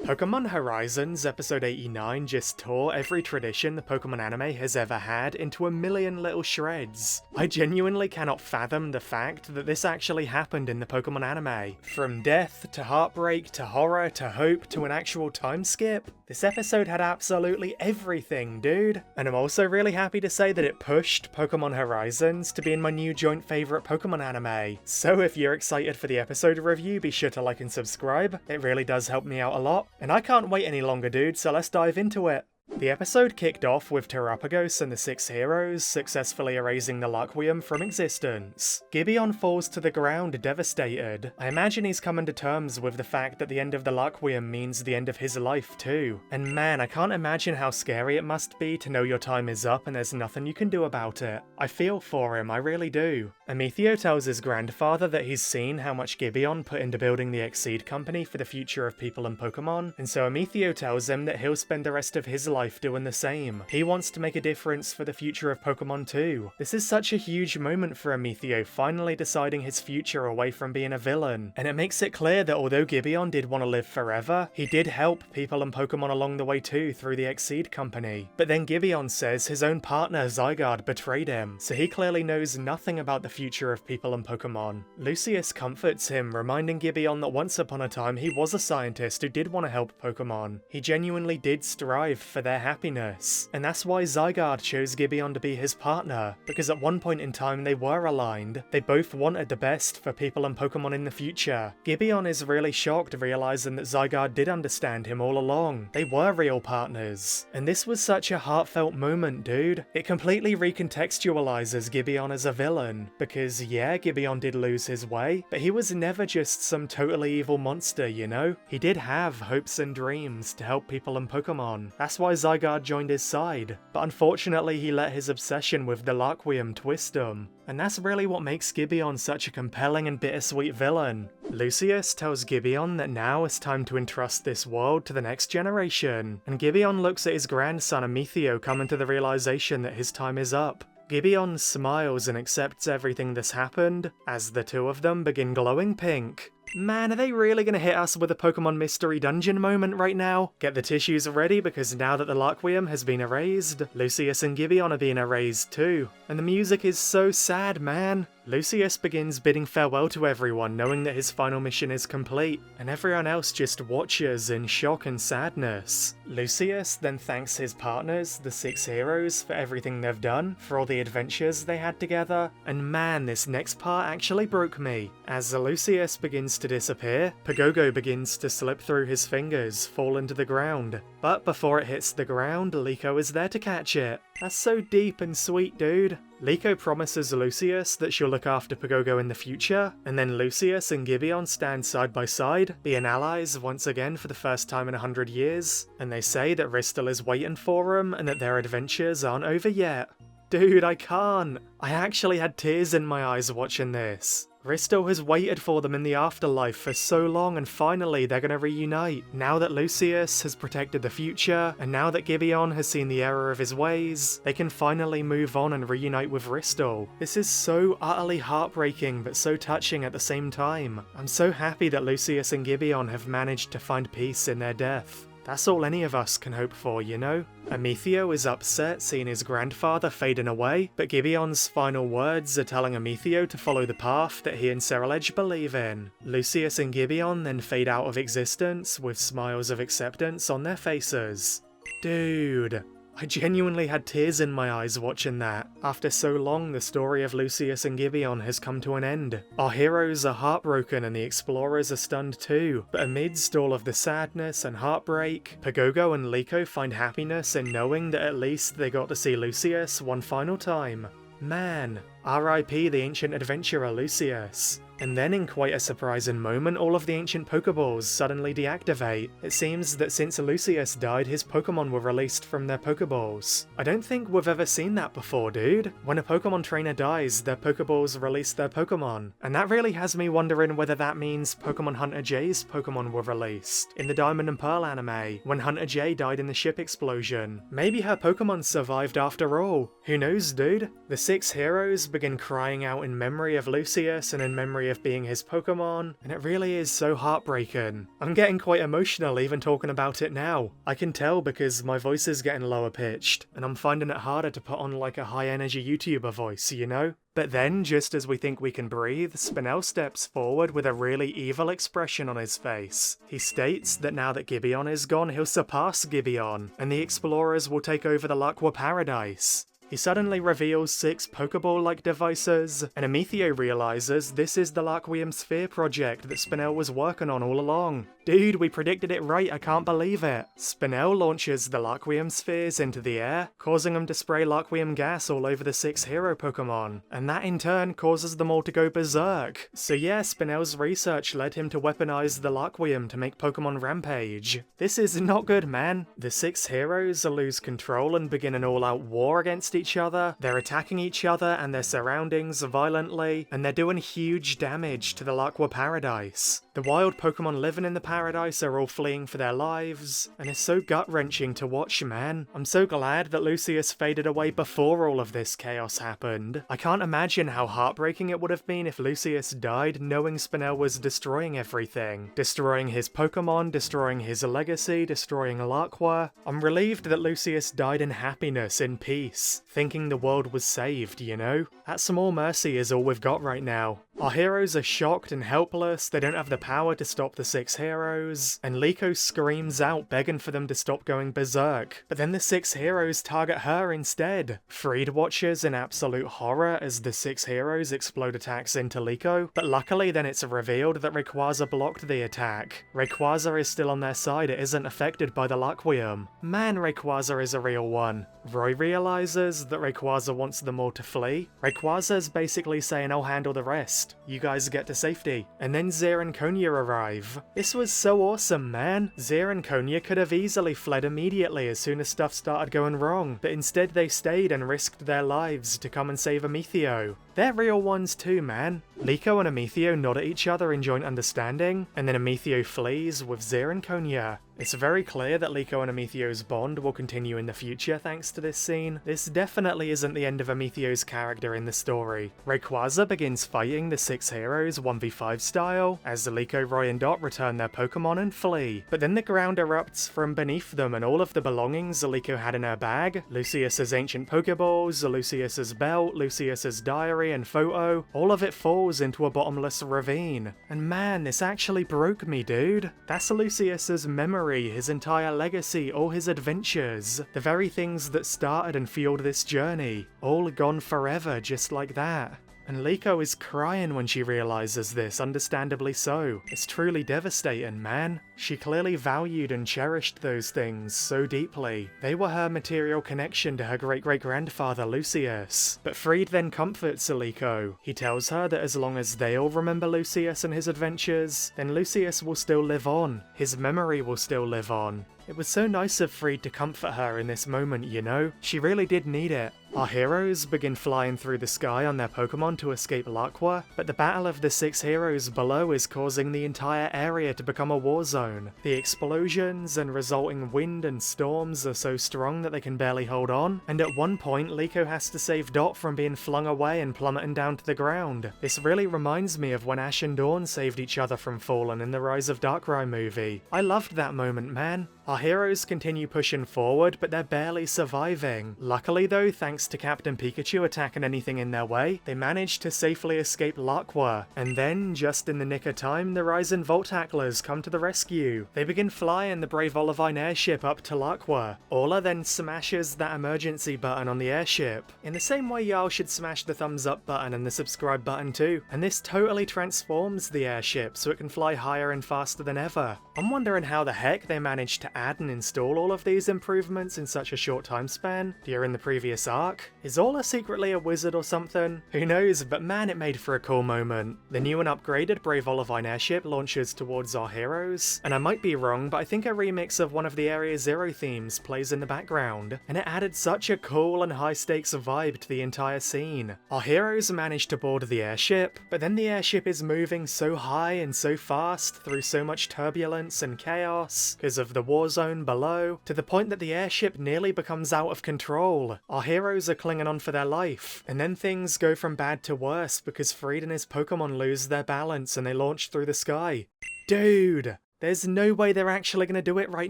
Pokemon Horizons Episode 89 just tore every tradition the Pokemon anime has ever had into a million little shreds. I genuinely cannot fathom the fact that this actually happened in the Pokemon anime. From death, to heartbreak, to horror, to hope, to an actual time skip. This episode had absolutely everything, dude. And I'm also really happy to say that it pushed Pokemon Horizons to being my new joint favourite Pokemon anime. So if you're excited for the episode review, be sure to like and subscribe. It really does help me out a lot. And I can't wait any longer, dude, so let's dive into it. The episode kicked off with Terapagos and the Six Heroes successfully erasing the Laqueum from existence. Gibeon falls to the ground devastated. I imagine he's coming to terms with the fact that the end of the Laqueum means the end of his life too. And man, I can't imagine how scary it must be to know your time is up and there's nothing you can do about it. I feel for him, I really do. Amicio tells his grandfather that he's seen how much Gibeon put into building the Exceed Company for the future of people and Pokemon, and so Amicio tells him that he'll spend the rest of his life doing the same. He wants to make a difference for the future of Pokemon too. This is such a huge moment for Amicio finally deciding his future away from being a villain, and it makes it clear that although Gibeon did want to live forever, he did help people and Pokemon along the way too through the Exceed Company. But then Gibeon says his own partner Zygarde betrayed him, so he clearly knows nothing about the future of people and Pokemon. Lucius comforts him, reminding Gibeon that once upon a time he was a scientist who did want to help Pokemon. He genuinely did strive for their happiness, and that's why Zygarde chose Gibeon to be his partner, because at one point in time they were aligned. They both wanted the best for people and Pokemon in the future. Gibeon is really shocked realizing that Zygarde did understand him all along. They were real partners. And this was such a heartfelt moment, dude. It completely recontextualizes Gibeon as a villain, because yeah, Gibeon did lose his way, but he was never just some totally evil monster, you know? He did have hopes and dreams to help people and Pokemon. That's why Zygarde joined his side, but unfortunately he let his obsession with the Laqueum twist him. And that's really what makes Gibeon such a compelling and bittersweet villain. Lucius tells Gibeon that now it's time to entrust this world to the next generation, and Gibeon looks at his grandson Amicio coming to the realization that his time is up. Gibeon smiles and accepts everything that's happened, as the two of them begin glowing pink. Man, are they really going to hit us with a Pokemon Mystery Dungeon moment right now? Get the tissues ready, because now that the Laqueum has been erased, Lucius and Gibeon are being erased too. And the music is so sad, man. Lucius begins bidding farewell to everyone, knowing that his final mission is complete, and everyone else just watches in shock and sadness. Lucius then thanks his partners, the Six Heroes, for everything they've done, for all the adventures they had together, and man, this next part actually broke me. As Lucius begins to disappear, Pogogo begins to slip through his fingers, fall into the ground. But before it hits the ground, Liko is there to catch it. That's so deep and sweet, dude. Liko promises Lucius that she'll look after Pogogo in the future, and then Lucius and Gibeon stand side by side, being allies once again for the first time in 100 years, and they say that Ristal is waiting for them and that their adventures aren't over yet. Dude, I can't. I actually had tears in my eyes watching this. Ristal has waited for them in the afterlife for so long, and finally they're gonna reunite. Now that Lucius has protected the future, and now that Gibeon has seen the error of his ways, they can finally move on and reunite with Ristal. This is so utterly heartbreaking, but so touching at the same time. I'm so happy that Lucius and Gibeon have managed to find peace in their death. That's all any of us can hope for, you know? Amicio is upset seeing his grandfather fading away, but Gibeon's final words are telling Amicio to follow the path that he and Ceruledge believe in. Lucius and Gibeon then fade out of existence with smiles of acceptance on their faces. Dude. I genuinely had tears in my eyes watching that. After so long, the story of Lucius and Gibeon has come to an end. Our heroes are heartbroken and the explorers are stunned too, but amidst all of the sadness and heartbreak, Pogogo and Liko find happiness in knowing that at least they got to see Lucius one final time. Man, R.I.P. the ancient adventurer Lucius. And then in quite a surprising moment, all of the ancient Pokeballs suddenly deactivate. It seems that since Lucius died, his Pokemon were released from their Pokeballs. I don't think we've ever seen that before, dude. When a Pokemon trainer dies, their Pokeballs release their Pokemon. And that really has me wondering whether that means Pokemon Hunter J's Pokemon were released. In the Diamond and Pearl anime, when Hunter J died in the ship explosion. Maybe her Pokemon survived after all. Who knows, dude? The Six Heroes begin crying out in memory of Lucius and in memory memory of being his Pokemon, and it really is so heartbreaking. I'm getting quite emotional even talking about it now. I can tell because my voice is getting lower pitched, and I'm finding it harder to put on like a high energy YouTuber voice, you know? But then, just as we think we can breathe, Spinel steps forward with a really evil expression on his face. He states that now that Gibeon is gone, he'll surpass Gibeon, and the explorers will take over the Laqua Paradise. He suddenly reveals 6 Pokeball-like devices, and Amicio realizes this is the Laqueum Sphere project that Spinel was working on all along. Dude, we predicted it right, I can't believe it. Spinel launches the Laqueum Spheres into the air, causing them to spray Laqueum gas all over the 6 hero Pokemon, and that in turn causes them all to go berserk. So yeah, Spinel's research led him to weaponize the Laqueum to make Pokemon rampage. This is not good, man. The 6 heroes lose control and begin an all-out war against each other. They're attacking each other and their surroundings violently, and they're doing huge damage to the Laqua Paradise. The wild Pokemon living in the paradise are all fleeing for their lives, and it's so gut-wrenching to watch, man. I'm so glad that Lucius faded away before all of this chaos happened. I can't imagine how heartbreaking it would have been if Lucius died knowing Spinel was destroying everything. Destroying his Pokemon, destroying his legacy, destroying Laqua. I'm relieved that Lucius died in happiness, in peace, thinking the world was saved, you know? That small mercy is all we've got right now. Our heroes are shocked and helpless, they don't have the power to stop the 6 heroes, and Liko screams out begging for them to stop going berserk, but then the 6 heroes target her instead. Friede watches in absolute horror as the 6 heroes explode attacks into Liko, but luckily then it's revealed that Rayquaza blocked the attack. Rayquaza is still on their side, it isn't affected by the Laqueum. Man, Rayquaza is a real one. Roy realizes that Rayquaza wants them all to flee. Rayquaza's basically saying, I'll handle the rest. You guys get to safety. And then Zir and Konya arrive. This was so awesome, man. Zir and Konya could have easily fled immediately as soon as stuff started going wrong, but instead they stayed and risked their lives to come and save Amicio. They're real ones too, man. Liko and Amicio nod at each other in joint understanding, and then Amicio flees with Zir and Konya. It's very clear that Liko and Amicio's bond will continue in the future thanks to this scene. This definitely isn't the end of Amicio's character in the story. Rayquaza begins fighting the 6 heroes 1v5 style, as Liko, Roy and Dot return their Pokemon and flee. But then the ground erupts from beneath them and all of the belongings Liko had in her bag, Lucius's ancient Pokeballs, Lucius's belt, Lucius's diary and photo, all of it falls into a bottomless ravine. And man, this actually broke me, dude. That's Lucius's memory, his entire legacy, all his adventures, the very things that started and fueled this journey, all gone forever just like that. And Liko is crying when she realizes this, understandably so. It's truly devastating, man. She clearly valued and cherished those things so deeply. They were her material connection to her great-great-grandfather Lucius. But Friede then comforts Liko. He tells her that as long as they all remember Lucius and his adventures, then Lucius will still live on. His memory will still live on. It was so nice of Friede to comfort her in this moment, you know? She really did need it. Our heroes begin flying through the sky on their Pokemon to escape Laqua, but the battle of the 6 heroes below is causing the entire area to become a war zone. The explosions and resulting wind and storms are so strong that they can barely hold on, and at one point Liko has to save Dot from being flung away and plummeting down to the ground. This really reminds me of when Ash and Dawn saved each other from falling in the Rise of Darkrai movie. I loved that moment, man. Our heroes continue pushing forward, but they're barely surviving. Luckily though, thanks to Captain Pikachu attacking anything in their way, they manage to safely escape Laqua. And then, just in the nick of time, the Ryzen Voltacklers come to the rescue. They begin flying the Brave Olivine airship up to Laqua. Orla then smashes that emergency button on the airship, in the same way y'all should smash the thumbs up button and the subscribe button too. And this totally transforms the airship so it can fly higher and faster than ever. I'm wondering how the heck they managed to add and install all of these improvements in such a short time span during the previous arc. Is Orla secretly a wizard or something? Who knows, but man, it made for a cool moment. The new and upgraded Brave Olivine airship launches towards our heroes, and I might be wrong, but I think a remix of one of the Area Zero themes plays in the background, and it added such a cool and high stakes vibe to the entire scene. Our heroes manage to board the airship, but then the airship is moving so high and so fast through so much turbulence and chaos because of the war war zone below, to the point that the airship nearly becomes out of control. Our heroes are clinging on for their life, and then things go from bad to worse because Friede and his Pokemon lose their balance and they launch through the sky. Dude! There's no way they're actually going to do it right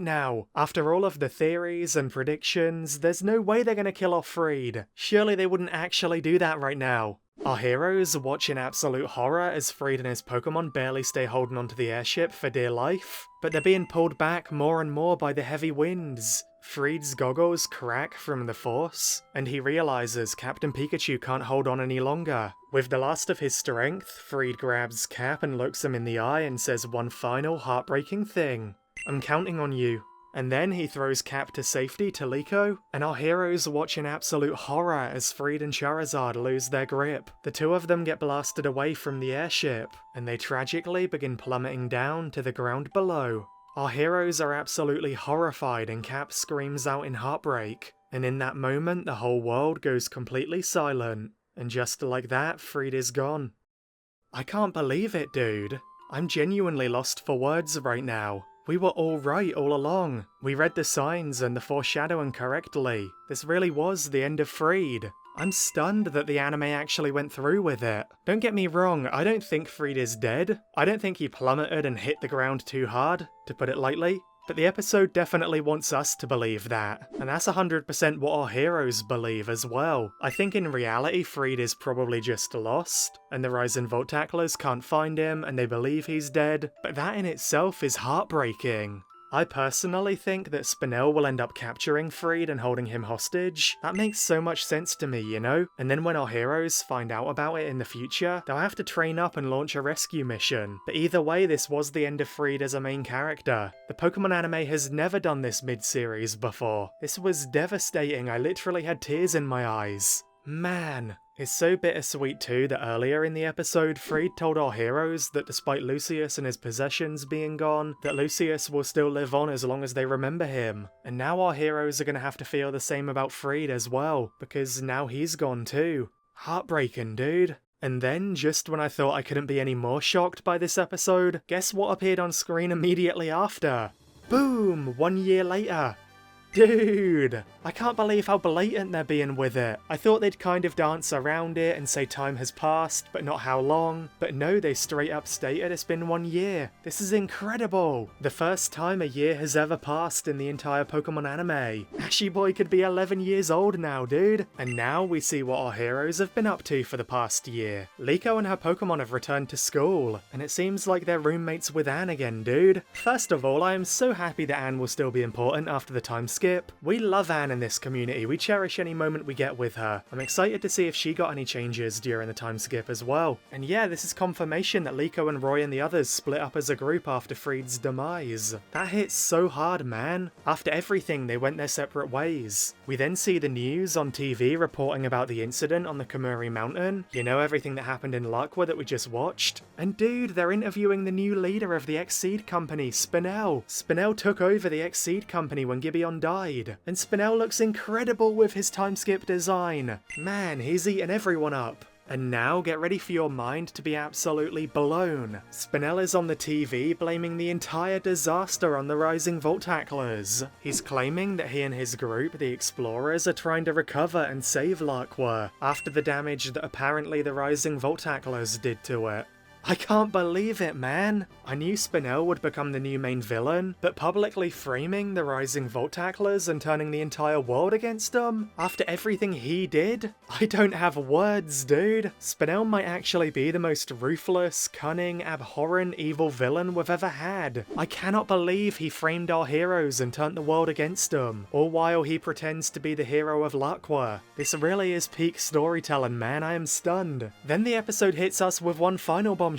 now. After all of the theories and predictions, there's no way they're going to kill off Friede. Surely they wouldn't actually do that right now. Our heroes watch in absolute horror as Friede and his Pokemon barely stay holding onto the airship for dear life, but they're being pulled back more and more by the heavy winds. Friede's goggles crack from the force, and he realizes Captain Pikachu can't hold on any longer. With the last of his strength, Friede grabs Cap and looks him in the eye and says one final heartbreaking thing. "I'm counting on you." And then he throws Cap to safety to Liko, and our heroes watch in absolute horror as Friede and Charizard lose their grip. The two of them get blasted away from the airship, and they tragically begin plummeting down to the ground below. Our heroes are absolutely horrified and Cap screams out in heartbreak, and in that moment the whole world goes completely silent, and just like that, Friede is gone. I can't believe it, dude. I'm genuinely lost for words right now. We were all right all along. We read the signs and the foreshadowing correctly. This really was the end of Friede. I'm stunned that the anime actually went through with it. Don't get me wrong, I don't think Friede is dead. I don't think he plummeted and hit the ground too hard, to put it lightly. But the episode definitely wants us to believe that, and that's 100% what our heroes believe as well. I think in reality Friede is probably just lost, and the Rising Volt Tacklers can't find him and they believe he's dead, but that in itself is heartbreaking. I personally think that Spinel will end up capturing Friede and holding him hostage. That makes so much sense to me, you know? And then when our heroes find out about it in the future, they'll have to train up and launch a rescue mission. But either way, this was the end of Friede as a main character. The Pokemon anime has never done this mid-series before. This was devastating, I literally had tears in my eyes. Man. It's so bittersweet too that earlier in the episode, Friede told our heroes that despite Lucius and his possessions being gone, that Lucius will still live on as long as they remember him. And now our heroes are going to have to feel the same about Friede as well, because now he's gone too. Heartbreaking, dude. And then, just when I thought I couldn't be any more shocked by this episode, guess what appeared on screen immediately after? Boom! 1 year later. Dude, I can't believe how blatant they're being with it. I thought they'd kind of dance around it and say time has passed, but not how long. But no, they straight up stated it's been 1 year. This is incredible. The first time a year has ever passed in the entire Pokemon anime. Ashy Boy could be 11 years old now, dude. And now we see what our heroes have been up to for the past year. Liko and her Pokemon have returned to school, and it seems like they're roommates with Anne again, dude. First of all, I am so happy that Anne will still be important after the time skip. We love Anne in this community, we cherish any moment we get with her. I'm excited to see if she got any changes during the time skip as well. And yeah, this is confirmation that Liko and Roy and the others split up as a group after Friede's demise. That hits so hard, man. After everything, they went their separate ways. We then see the news on TV reporting about the incident on the Kamuri Mountain. You know, everything that happened in Lakwa that we just watched? And dude, they're interviewing the new leader of the X-Seed Company, Spinel. Spinel took over the X-Seed Company when Gibeon died. And Spinel looks incredible with his time skip design. Man, he's eaten everyone up. And now, get ready for your mind to be absolutely blown. Spinel is on the TV blaming the entire disaster on the Rising Volt Tacklers. He's claiming that he and his group, the Explorers, are trying to recover and save Lakwa after the damage that apparently the Rising Volt Tacklers did to it. I can't believe it, man! I knew Spinel would become the new main villain, but publicly framing the Rising Volt Tacklers and turning the entire world against them? After everything he did? I don't have words, dude! Spinel might actually be the most ruthless, cunning, abhorrent, evil villain we've ever had. I cannot believe he framed our heroes and turned the world against them, all while he pretends to be the hero of Lakwa. This really is peak storytelling, man, I am stunned. Then the episode hits us with one final bombshell.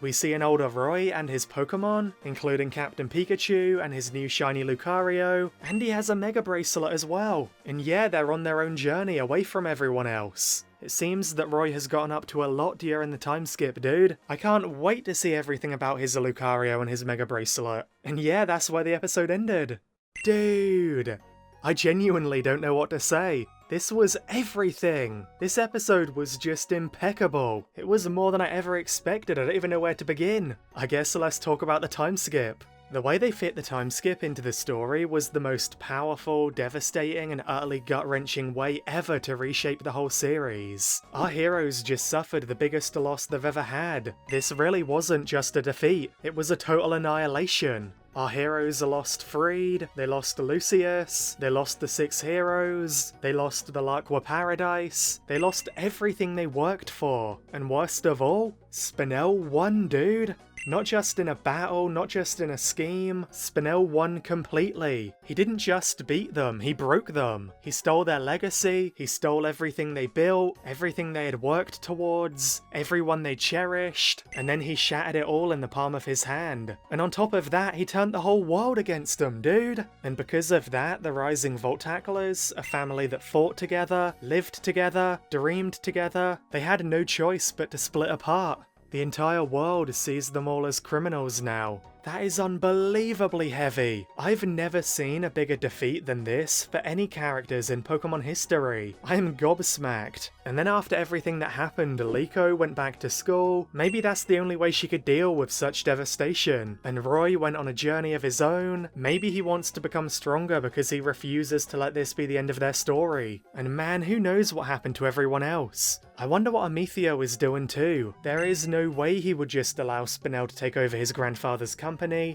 We see an older Roy and his Pokemon, including Captain Pikachu and his new Shiny Lucario, and he has a Mega Bracelet as well. And yeah, they're on their own journey away from everyone else. It seems that Roy has gotten up to a lot during the time skip, dude. I can't wait to see everything about his Lucario and his Mega Bracelet. And yeah, that's where the episode ended. Dude, I genuinely don't know what to say. This was everything! This episode was just impeccable. It was more than I ever expected, I don't even know where to begin. I guess let's talk about the time skip. The way they fit the time skip into the story was the most powerful, devastating, and utterly gut-wrenching way ever to reshape the whole series. Our heroes just suffered the biggest loss they've ever had. This really wasn't just a defeat, it was a total annihilation. Our heroes lost Friede, they lost Lucius, they lost the Six Heroes, they lost the Liko Paradise, they lost everything they worked for. And worst of all, Spinel won, dude. Not just in a battle, not just in a scheme, Spinel won completely. He didn't just beat them, he broke them. He stole their legacy, he stole everything they built, everything they had worked towards, everyone they cherished, and then he shattered it all in the palm of his hand. And on top of that, he turned the whole world against them, dude. And because of that, the Rising Volt-Tacklers, a family that fought together, lived together, dreamed together, they had no choice but to split apart. The entire world sees them all as criminals now. That is unbelievably heavy. I've never seen a bigger defeat than this for any characters in Pokemon history. I am gobsmacked. And then after everything that happened, Liko went back to school. Maybe that's the only way she could deal with such devastation. And Roy went on a journey of his own. Maybe he wants to become stronger because he refuses to let this be the end of their story. And man, who knows what happened to everyone else? I wonder what Amicio is doing too. There is no way he would just allow Spinel to take over his grandfather's company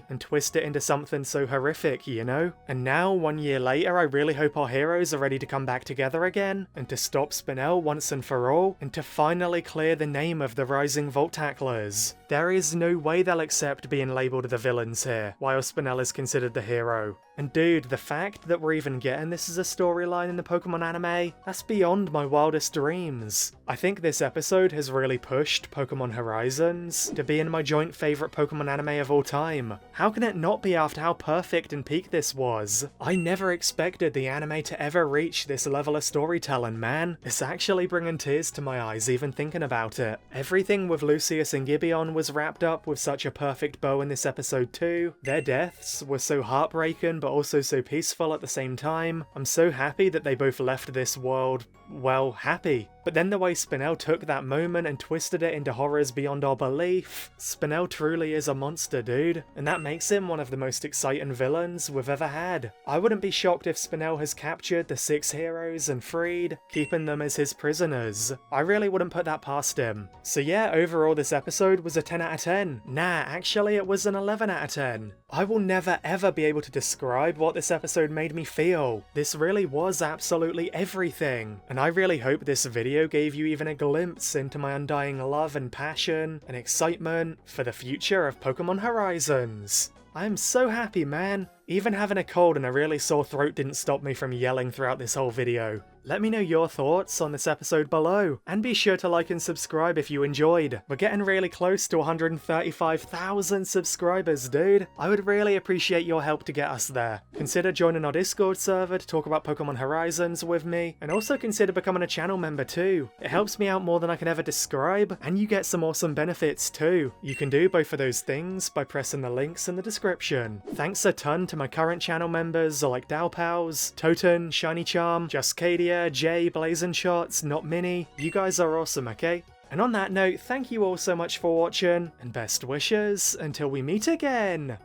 and twist it into something so horrific, you know? And now, 1 year later, I really hope our heroes are ready to come back together again, and to stop Spinel once and for all, and to finally clear the name of the Rising Volt-Tacklers. There is no way they'll accept being labelled the villains here, while Spinel is considered the hero. And dude, the fact that we're even getting this as a storyline in the Pokemon anime, that's beyond my wildest dreams. I think this episode has really pushed Pokemon Horizons to being my joint favourite Pokemon anime of all time. How can it not be after how perfect and peak this was? I never expected the anime to ever reach this level of storytelling, man. It's actually bringing tears to my eyes even thinking about it. Everything with Lucius and Gibeon was wrapped up with such a perfect bow in this episode too. Their deaths were so heartbreaking but also so peaceful at the same time. I'm so happy that they both left this world, well, happy. But then the way Spinel took that moment and twisted it into horrors beyond our belief. Spinel truly is a monster, dude. And that makes him one of the most exciting villains we've ever had. I wouldn't be shocked if Spinel has captured the Six Heroes and Friede, keeping them as his prisoners. I really wouldn't put that past him. So yeah, overall this episode was a 10 out of 10. Nah, actually it was an 11 out of 10. I will never ever be able to describe what this episode made me feel. This really was absolutely everything. And I really hope this video gave you even a glimpse into my undying love and passion and excitement for the future of Pokemon Horizons. I am so happy, man. Even having a cold and a really sore throat didn't stop me from yelling throughout this whole video. Let me know your thoughts on this episode below, and be sure to like and subscribe if you enjoyed. We're getting really close to 135,000 subscribers, dude. I would really appreciate your help to get us there. Consider joining our Discord server to talk about Pokemon Horizons with me, and also consider becoming a channel member too. It helps me out more than I can ever describe, and you get some awesome benefits too. You can do both of those things by pressing the links in the description. Thanks a ton to my current channel members like Dowpals, Toten, Shiny Charm, Justcadia, Jay, Blazing Shots, Not Mini. You guys are awesome, okay? And on that note, thank you all so much for watching, and best wishes until we meet again!